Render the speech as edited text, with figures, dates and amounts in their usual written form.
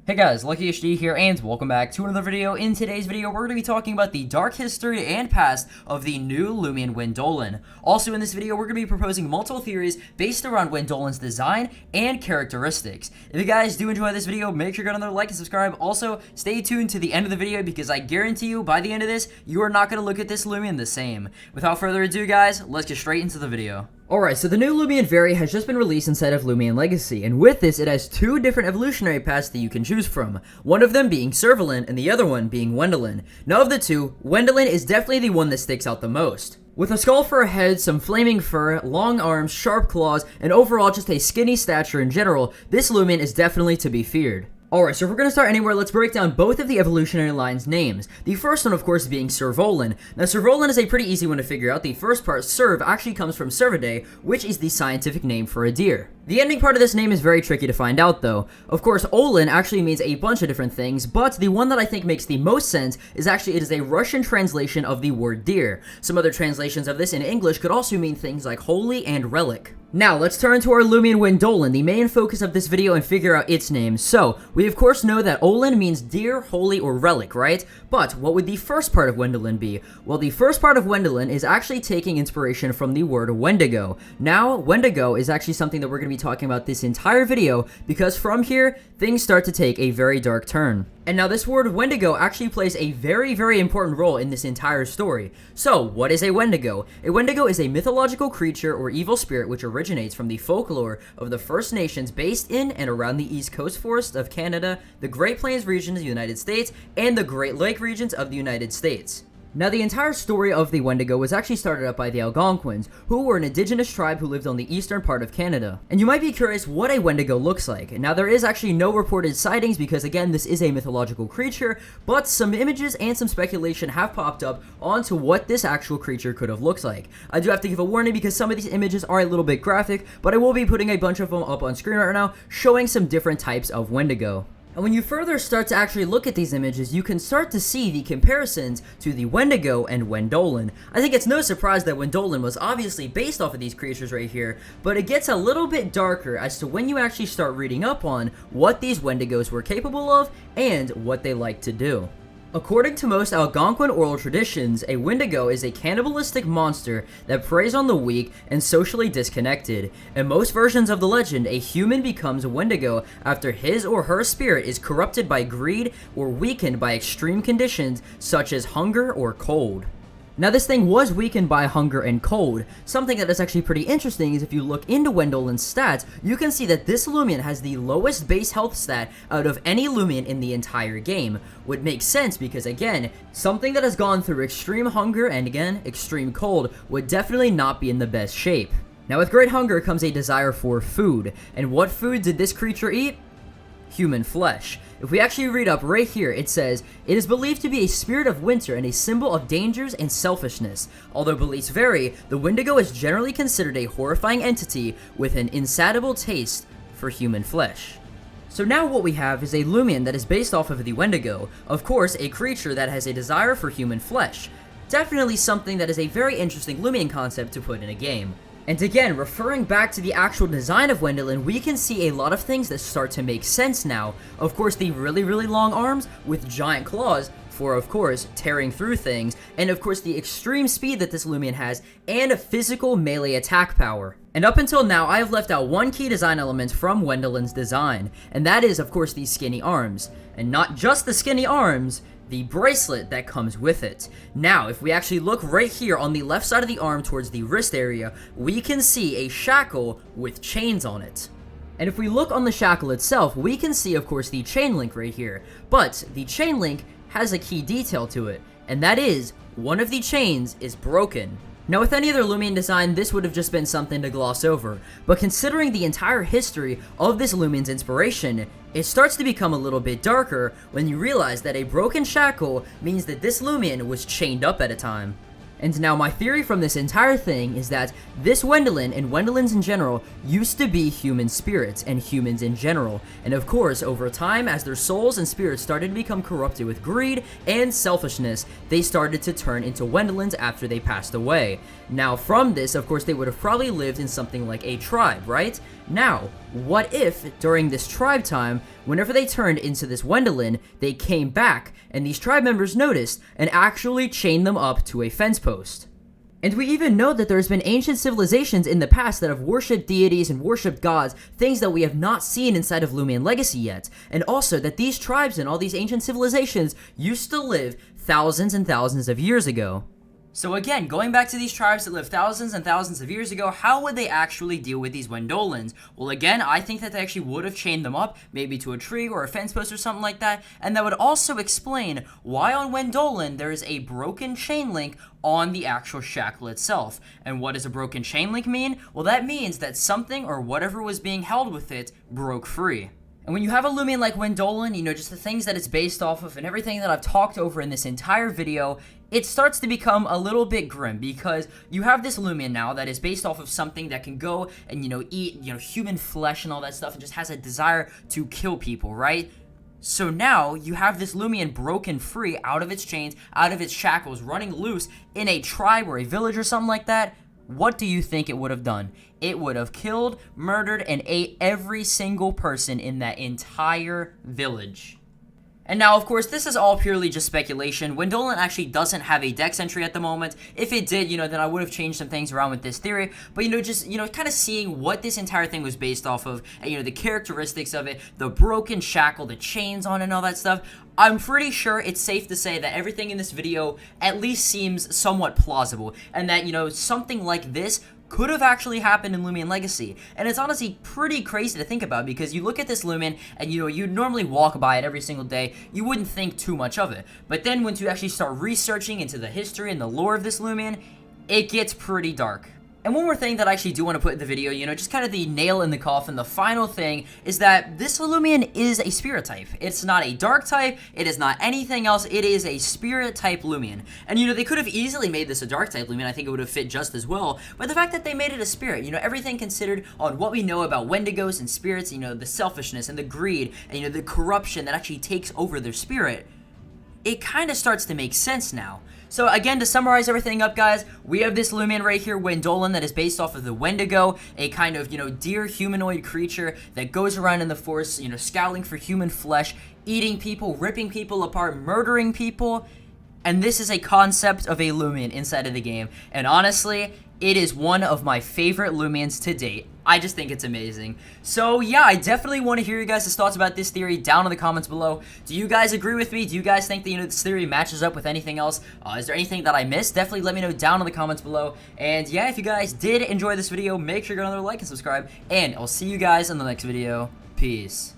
Hey guys, LuckyHD here, and welcome back to another video. In today's video, we're going to be talking about the dark history and past of the new Loomian Wendolen. Also in this video, we're going to be proposing multiple theories based around Wendolen's design and characteristics. If you guys do enjoy this video, make sure you go down there, like and subscribe. Also, stay tuned to the end of the video because I guarantee you, by the end of this, you are not going to look at this Loomian the same. Without further ado, guys, let's get straight into the video. Alright, so the new Loomian variant has just been released inside of Loomian Legacy, and with this, it has two different evolutionary paths that you can choose from, one of them being Zairr and the other one being Wendolen. Now of the two, Wendolen is definitely the one that sticks out the most. With a skull for a head, some flaming fur, long arms, sharp claws, and overall just a skinny stature in general, this Loomian is definitely to be feared. Alright, so if we're going to start anywhere, let's break down both of the evolutionary line's names. The first one, of course, being Zairr. Now, Zairr is a pretty easy one to figure out. The first part, Serve, actually comes from Cervidae, which is the scientific name for a deer. The ending part of this name is very tricky to find out, though. Of course, Olen actually means a bunch of different things, but the one that I think makes the most sense is actually it is a Russian translation of the word deer. Some other translations of this in English could also mean things like holy and relic. Now, let's turn to our Loomian Wendolen, the main focus of this video, and figure out its name. So, we of course know that Olen means deer, holy, or relic, right? But, what would the first part of Wendolen be? Well, the first part of Wendolen is actually taking inspiration from the word Wendigo. Now, Wendigo is actually something that we're going to be talking about this entire video, because from here, things start to take a very dark turn. And now this word Wendigo actually plays a very, very important role in this entire story. So, what is a Wendigo? A Wendigo is a mythological creature or evil spirit which originates from the folklore of the First Nations based in and around the East Coast forests of Canada, the Great Plains region of the United States, and the Great Lake regions of the United States. Now, the entire story of the Wendigo was actually started up by the Algonquins, who were an indigenous tribe who lived on the eastern part of Canada. And you might be curious what a Wendigo looks like. Now, there is actually no reported sightings because, again, this is a mythological creature, but some images and some speculation have popped up onto what this actual creature could have looked like. I do have to give a warning because some of these images are a little bit graphic, but I will be putting a bunch of them up on screen right now, showing some different types of Wendigo. And when you further start to actually look at these images, you can start to see the comparisons to the Wendigo and Wendolen. I think it's no surprise that Wendolen was obviously based off of these creatures right here, but it gets a little bit darker as to when you actually start reading up on what these Wendigos were capable of and what they like to do. According to most Algonquin oral traditions, a Wendigo is a cannibalistic monster that preys on the weak and socially disconnected. In most versions of the legend, a human becomes a Wendigo after his or her spirit is corrupted by greed or weakened by extreme conditions such as hunger or cold. Now, this thing was weakened by hunger and cold. Something that is actually pretty interesting is if you look into Wendolen's stats, you can see that this Loomian has the lowest base health stat out of any Loomian in the entire game. Would make sense because, again, something that has gone through extreme hunger and, again, extreme cold would definitely not be in the best shape. Now, with great hunger comes a desire for food. And what food did this creature eat? Human flesh. If we actually read up right here, it says, it is believed to be a spirit of winter and a symbol of dangers and selfishness. Although beliefs vary, the Wendigo is generally considered a horrifying entity with an insatiable taste for human flesh. So now what we have is a Loomian that is based off of the Wendigo, of course a creature that has a desire for human flesh. Definitely something that is a very interesting Loomian concept to put in a game. And again, referring back to the actual design of Wendolen, we can see a lot of things that start to make sense now. Of course, the really, really long arms with giant claws for, of course, tearing through things, and of course the extreme speed that this Loomian has, and a physical melee attack power. And up until now, I have left out one key design element from Wendolen's design, and that is, of course, the skinny arms. And not just the skinny arms, the bracelet that comes with it. Now, if we actually look right here on the left side of the arm towards the wrist area, we can see a shackle with chains on it. And if we look on the shackle itself, we can see, of course, the chain link right here. But the chain link has a key detail to it, and that is, one of the chains is broken. Now, with any other Loomian design, this would have just been something to gloss over, but considering the entire history of this Loomian's inspiration, it starts to become a little bit darker when you realize that a broken shackle means that this Loomian was chained up at a time. And now my theory from this entire thing is that this Wendolen and Wendolens in general used to be human spirits and humans in general. And of course, over time, as their souls and spirits started to become corrupted with greed and selfishness, they started to turn into Wendolens after they passed away. Now from this, of course, they would have probably lived in something like a tribe, right? Now, what if, during this tribe time, whenever they turned into this Wendolen, they came back, and these tribe members noticed, and actually chained them up to a fence post? And we even know that there's been ancient civilizations in the past that have worshipped deities and worshipped gods, things that we have not seen inside of Loomian Legacy yet. And also that these tribes and all these ancient civilizations used to live thousands and thousands of years ago. So again, going back to these tribes that lived thousands and thousands of years ago, how would they actually deal with these Wendolens? Well, again, I think that they actually would have chained them up, maybe to a tree or a fence post or something like that, and that would also explain why on Wendolen there is a broken chain link on the actual shackle itself. And what does a broken chain link mean? Well, that means that something or whatever was being held with it broke free. And when you have a Loomian like Wendolen, you know, just the things that it's based off of and everything that I've talked over in this entire video, it starts to become a little bit grim, because you have this Loomian now that is based off of something that can go and, you know, eat, you know, human flesh and all that stuff, and just has a desire to kill people, right? So now you have this Loomian broken free out of its chains, out of its shackles, running loose in a tribe or a village or something like that. What do you think it would have done? It would have killed, murdered, and ate every single person in that entire village. And now, of course, this is all purely just speculation. Wendolen actually doesn't have a dex entry at the moment. If it did, you know, then I would have changed some things around with this theory. But, you know, just, you know, kind of seeing what this entire thing was based off of, and, you know, the characteristics of it, the broken shackle, the chains on and all that stuff, I'm pretty sure it's safe to say that everything in this video at least seems somewhat plausible, and that, you know, something like this could have actually happened in Loomian Legacy. And it's honestly pretty crazy to think about, because you look at this Loomian and, you know, you'd normally walk by it every single day, you wouldn't think too much of it. But then once you actually start researching into the history and the lore of this Loomian, it gets pretty dark. And one more thing that I actually do want to put in the video, you know, just kind of the nail in the coffin, the final thing, is that this Loomian is a spirit type. It's not a dark type, it is not anything else, it is a spirit type Loomian. And, you know, they could have easily made this a dark type Loomian, I think it would have fit just as well, but the fact that they made it a spirit, you know, everything considered on what we know about Wendigos and spirits, you know, the selfishness and the greed, and, you know, the corruption that actually takes over their spirit, it kind of starts to make sense now. So again, to summarize everything up, guys, we have this Loomian right here, Wendolen, that is based off of the Wendigo, a kind of, you know, deer humanoid creature that goes around in the forest, you know, scowling for human flesh, eating people, ripping people apart, murdering people. And this is a concept of a Loomian inside of the game. And honestly, it is one of my favorite Loomians to date. I just think it's amazing. So yeah, I definitely want to hear you guys' thoughts about this theory down in the comments below. Do you guys agree with me? Do you guys think that, you know, this theory matches up with anything else? Is there anything that I missed? Definitely let me know down in the comments below. And yeah, if you guys did enjoy this video, make sure you go another like and subscribe. And I'll see you guys in the next video. Peace.